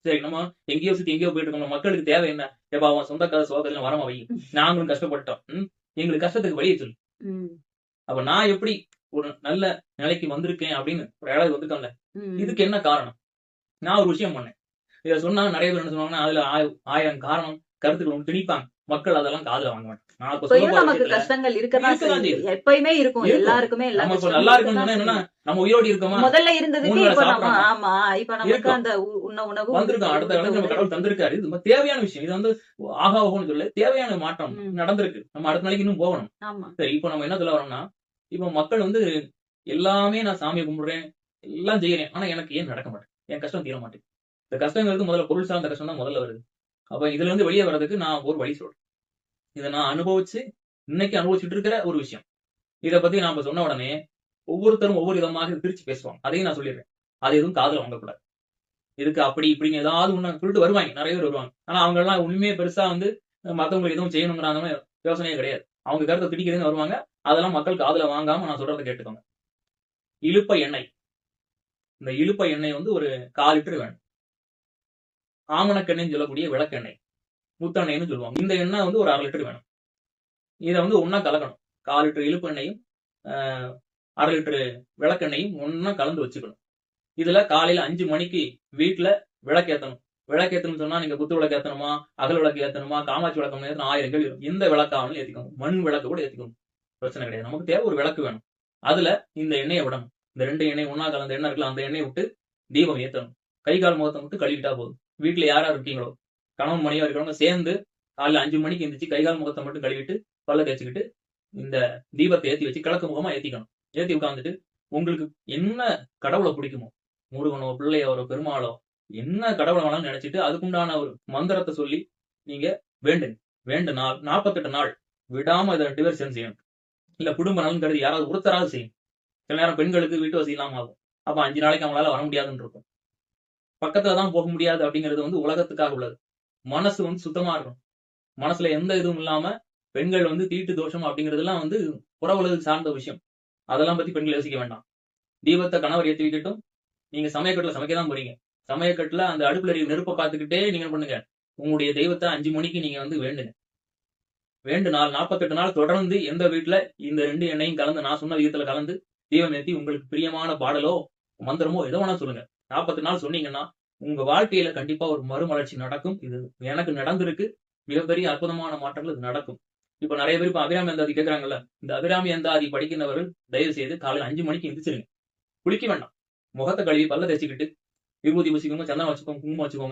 சரி நம்ம எங்கேயோ சுத்தி எங்கேயோ போயிட்டு இருக்கோம். மக்களுக்கு தேவை என்ன? ஏப்பா அவன் சொந்த கதை சோகத்துல வரமா வை. நாங்களும் கஷ்டப்பட்டோம். எங்களுக்கு கஷ்டத்துக்கு வழிய சொல்லு. அப்ப நான் எப்படி ஒரு நல்ல நிலைக்கு வந்திருக்கேன் அப்படின்னு ஒரு இடத்துக்கு வந்துட்டோம்ல. இதுக்கு என்ன காரணம்? நான் ஒரு விஷயம் பண்ணேன். இத சொன்னா நெறைய பேர் என்ன சொல்லுவாங்கன்னா, அதுல 1000 காரணம், கருத்துக்கள் ஒண்ணு திணிப்பாங்க. மக்கள் அதெல்லாம் காதுல வாங்க மாட்டாங்க. நான் இப்ப சொல்ல இப்பயும் போற நமக்கு விஷயத்துல கஷ்டங்கள் இருக்கதான் இருக்கதான் செய்யுது. செய்யுது. எப்பயுமே இருக்கும். இருக்கும். எல்லாருக்குமே எல்லா நம்ம இப்ப கஷ்டமும் நல்லா இருக்குன்னு இருக்கதான் சொன்னா என்னன்னா, செய்யும். நம்ம உயிரோட இருக்கோமா? முதல்ல 3 இருந்ததுக்கு வேள இப்ப நம்ம சாப்பிடுறோமா? ஆமா. இப்ப நமக்கு இருக்கும். அந்த உண்ண உணவு, வந்திருக்கோம். அடுத்த உடுத்த காலத்துல நம்ம உடை கடவுள் இருக்கு. தந்திருக்காரு. இது ரொம்ப தேவையான விஷயம். இது வந்து ஆகா ஓஹோன்னு சொல்லல. தேவையான மாற்றம் நடந்திருக்கு. நம்ம அடுத்த நாளைக்கு இன்னும் போகணும். ஆமா. சரி, இப்ப நம்ம என்ன சொல்ல வரோம்னா, இப்ப மக்கள் வந்து எல்லாமே நான் சாமிய கும்பிடுறேன், எல்லாம் செய்றேன். ஆனா எனக்கு ஏன் நடக்க மாட்டேங்குது? என் கஷ்டம் தீர மாட்டேங்குது. இந்த கஷ்டங்கிறது முதல்ல பொருள் சார்ந்த கஷ்டம் தான் முதல்ல வருது. அப்ப இதுல இருந்து வெளிய வர்றதுக்கு நான் ஒரு வழி சொல்றேன். இத நான் அனுபவிச்சு, இன்னைக்கு அனுபவிச்சுட்டு இருக்கிற ஒரு விஷயம். இத பத்தி நான் இப்ப சொன்ன உடனே, ஒவ்வொருத்தரும் ஒவ்வொரு விதமாக பிரிச்சு பேசுவாங்க. அதையும் நான் சொல்லிடுறேன். அது எதுவும் காதுல வாங்கக்கூடாது. இதுக்கு அப்படி இப்படின்னு ஏதாவது ஒண்ணு சொல்லிட்டு வருவாங்க. நெறைய பேர் வருவாங்க. ஆனா அவங்க எல்லாம் உண்மையே பெருசா வந்து மத்தவங்களுக்கு எதுவும் செய்யணுங்கிற அந்த மாரி யோசனையே கிடையாது. அவங்க கருத்த திணிக்கிறதுன்னு வருவாங்க. அதெல்லாம் மக்கள் காதுல வாங்காம நான் சொல்றத கேட்டுக்கோங்க. இலுப்பை எண்ணெய். இந்த இலுப்பை எண்ணெய் வந்து ஒரு 1/4 லிட்டர் வேணும். ஆமணக்கெண்ணெய்ன்னு சொல்லக்கூடிய விளக்கெண்ணெய். முத்தெண்ணெய்ன்னு சொல்லுவாங்க. இந்த எண்ணெய் வந்து ஒரு 1/2 லிட்டர் வேணும். இத வந்து ஒண்ணா கலக்கணும். 1/4 லிட்டர் இலுப்பு எண்ணெயும், அ 1/2 லிட்டர் விளக்கெண்ணெயும் ஒண்ணா கலந்து வச்சுக்கணும். இதுல காலையில 5 மணிக்கு வீட்ல விளக்கேத்தணும். விளக்கேத்தணும்னு சொன்னா நீங்க குத்து விளக்கு ஏத்தணுமா? அகல் விளக்கு ஏத்தணுமா? காமாட்சி விளக்கு ஏத்தணும் 1000 கேள்வி வரும். எந்த விளக்கானாலும் ஏத்திக்கோங்க. மண் விளக்கு கூட ஏத்திக்கோங்க. பிரச்சனை கிடையாது. நமக்கு தேவை ஒரு விளக்கு வேணும். அதுல இந்த எண்ணெய விடணும். இந்த 2 எண்ணெய் ஒண்ணா கலந்த எண்ணெய் இருக்குல்ல, அந்த எண்ணெய விட்டு தீபம் ஏத்தணும். கை, கால், முகத்த மட்டும் கழுவிட்டா போதும். வீட்ல யார் யார் இருக்கீங்களோ, கணவன் மனைவியா இருக்கிறவங்க சேர்ந்து காலைல 5 மணிக்கு எந்திரிச்சு கை, கால், முகத்த மட்டும் கழுவிட்டு, பல்ல தேய்ச்சுக்கிட்டு, இந்த தீபத்த ஏத்தி வச்சு கிழக்கு முகமா ஏத்திக்கணும். ஏத்தி உட்கார்ந்துட்டு, உங்களுக்கு என்ன கடவுள பிடிக்குமோ, முருகனோ, பிள்ளையாரோ, பெருமாளோ, என்ன கடவுள வேணாலும் நெனச்சுட்டு, அதுக்குண்டான ஒரு மந்திரத்த சொல்லி நீங்க வேண்டுங்க. வேண்டுனால் 48 நாள் விடாம இத 2 பேரும் சேர்ந்து செய்யணும். இல்ல குடும்ப நலன் கருதி யாராவது ஒருத்தராவது செய்யணும். சில நேரம் பெண்களுக்கு வீட்டு வசதி இல்லாம ஆகும். அப்ப 5 நாளைக்கு அவங்களால வர முடியாதுன்னு இருக்கும். பக்கத்துல தான் போக முடியாது அப்படிங்கிறது வந்து உலகத்துக்காக உள்ளது. மனசு வந்து சுத்தமா இருக்கணும். மனசுல எந்த இதுவும் இல்லாம, பெண்கள் வந்து தீட்டு தோஷம் அப்படிங்கிறதெல்லாம் வந்து புற உலகு சார்ந்த விஷயம். அதெல்லாம் பத்தி பெண்கள் யோசிக்க வேண்டாம். தீபத்த கணவர் ஏத்தி வைக்கட்டும். நீங்க சமயக்கட்டுல சமைக்க தான் போறீங்க. சமயக்கட்டுல அந்த அடுப்புல எரியிற நெருப்ப பார்த்துக்கிட்டே நீங்க என்ன பண்ணுங்க, உங்களுடைய தெய்வத்த 5 மணிக்கு நீங்க வந்து வேண்டுங்க. வேண்டுனால் 48 நாள் தொடர்ந்து எந்த வீட்ல இந்த 2 எண்ணெயும் கலந்து நான் சொன்ன விதத்துல கலந்து தீபம் ஏத்தி உங்களுக்கு பிரியமான பாடலோ, மந்திரமோ எதோ வேணா சொல்லுங்க. 48 நாள் சொன்னீங்கன்னா, உங்க வாழ்க்கையில கண்டிப்பா ஒரு மறுமலர்ச்சி நடக்கும். இது எனக்கு நடந்திருக்கு. மிகப்பெரிய அற்புதமான மாற்றங்கள் இது நடக்கும். இப்ப நெறைய பேர் இப்ப அபிராமி அந்தாதி கேட்கறாங்கல்ல. இந்த அபிராமி அந்தாதி படிக்கிறவர்கள் தயவு செய்து காலையில 5 மணிக்கு எந்திரிச்சிருங்க. குளிக்க வேண்டாம். முகத்த கழுவி பல்ல தேய்ச்சுக்கிட்டு, விபூதி பூசிக்கோங்க, சந்தனம் வச்சுக்கோங்க, குங்குமம் வச்சுக்கோங்க.